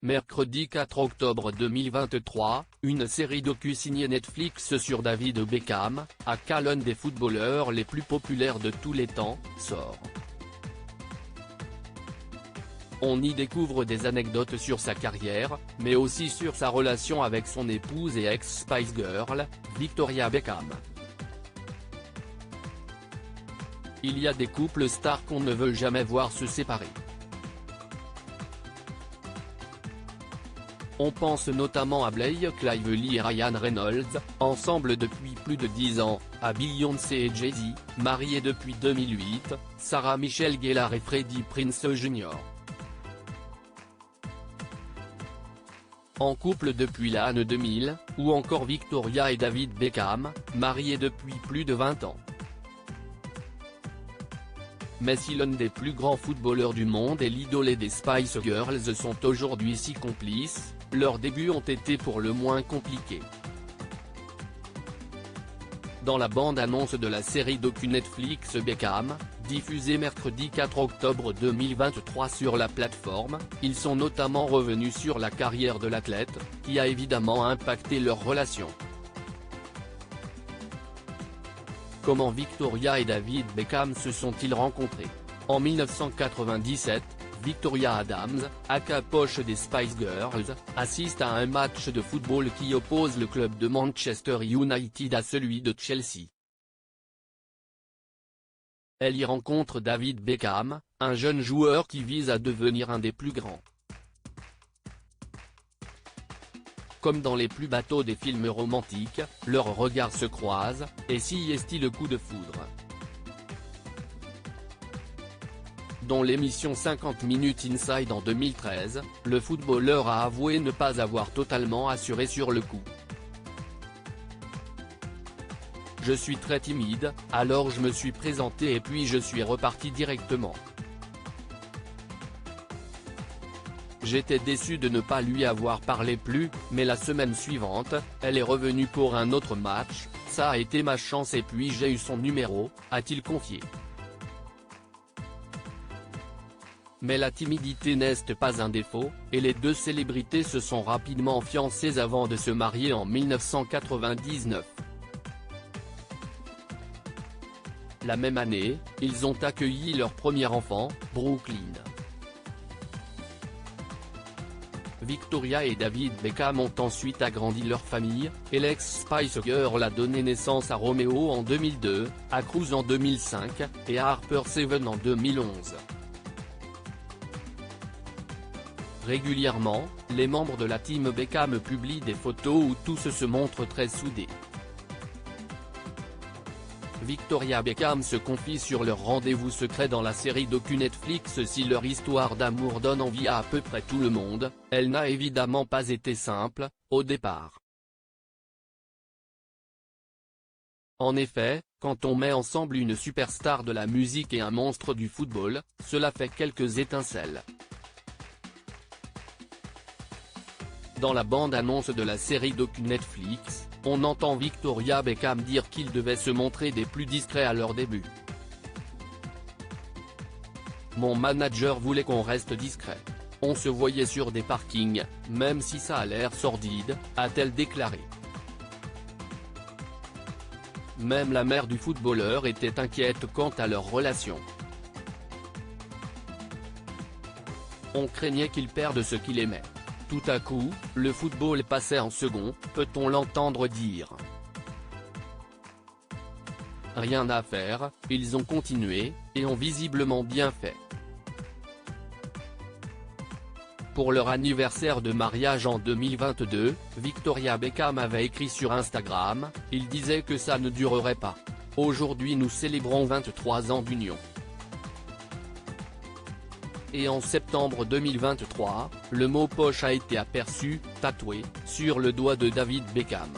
Mercredi 4 octobre 2023, une série docu signée Netflix sur David Beckham, aka l'un des footballeurs les plus populaires de tous les temps, sort. On y découvre des anecdotes sur sa carrière, mais aussi sur sa relation avec son épouse et ex-Spice Girl, Victoria Beckham. Il y a des couples stars qu'on ne veut jamais voir se séparer. On pense notamment à Blake Lively et Ryan Reynolds, ensemble depuis plus de 10 ans, à Beyoncé et Jay-Z, mariés depuis 2008, Sarah Michelle Gellar et Freddie Prinze Jr. En couple depuis l'année 2000, ou encore Victoria et David Beckham, mariés depuis plus de 20 ans. Mais si l'un des plus grands footballeurs du monde et l'idole des Spice Girls sont aujourd'hui si complices, leurs débuts ont été pour le moins compliqués. Dans la bande-annonce de la série docu Netflix Beckham, diffusée mercredi 4 octobre 2023 sur la plateforme, ils sont notamment revenus sur la carrière de l'athlète, qui a évidemment impacté leur relation. Comment Victoria et David Beckham se sont-ils rencontrés? En 1997, Victoria Adams, aka Posh des Spice Girls, assiste à un match de football qui oppose le club de Manchester United à celui de Chelsea. Elle y rencontre David Beckham, un jeune joueur qui vise à devenir un des plus grands. Comme dans les plus bateaux des films romantiques, leurs regards se croisent, et s'y est le coup de foudre. Dans l'émission 50 Minutes Inside en 2013, le footballeur a avoué ne pas avoir totalement assuré sur le coup. Je suis très timide, alors je me suis présenté et puis je suis reparti directement. J'étais déçu de ne pas lui avoir parlé plus, mais la semaine suivante, elle est revenue pour un autre match, ça a été ma chance et puis j'ai eu son numéro, a-t-il confié. Mais la timidité n'est pas un défaut, et les deux célébrités se sont rapidement fiancées avant de se marier en 1999. La même année, ils ont accueilli leur premier enfant, Brooklyn. Victoria et David Beckham ont ensuite agrandi leur famille, et l'ex-Spice Girl a donné naissance à Romeo en 2002, à Cruz en 2005, et à Harper Seven en 2011. Régulièrement, les membres de la team Beckham publient des photos où tous se montrent très soudés. Victoria Beckham se confie sur leur rendez-vous secret dans la série docu Netflix. Si leur histoire d'amour donne envie à peu près tout le monde, elle n'a évidemment pas été simple, au départ. En effet, quand on met ensemble une superstar de la musique et un monstre du football, cela fait quelques étincelles. Dans la bande-annonce de la série docu Netflix, on entend Victoria Beckham dire qu'ils devaient se montrer des plus discrets à leur début. Mon manager voulait qu'on reste discret. On se voyait sur des parkings, même si ça a l'air sordide, a-t-elle déclaré. Même la mère du footballeur était inquiète quant à leur relation. On craignait qu'il perde ce qu'il aimait. Tout à coup, le football passait en second, peut-on l'entendre dire. Rien à faire, ils ont continué, et ont visiblement bien fait. Pour leur anniversaire de mariage en 2022, Victoria Beckham avait écrit sur Instagram, il disait que ça ne durerait pas. Aujourd'hui nous célébrons 23 ans d'union. Et en septembre 2023, le mot poche a été aperçu, tatoué, sur le doigt de David Beckham.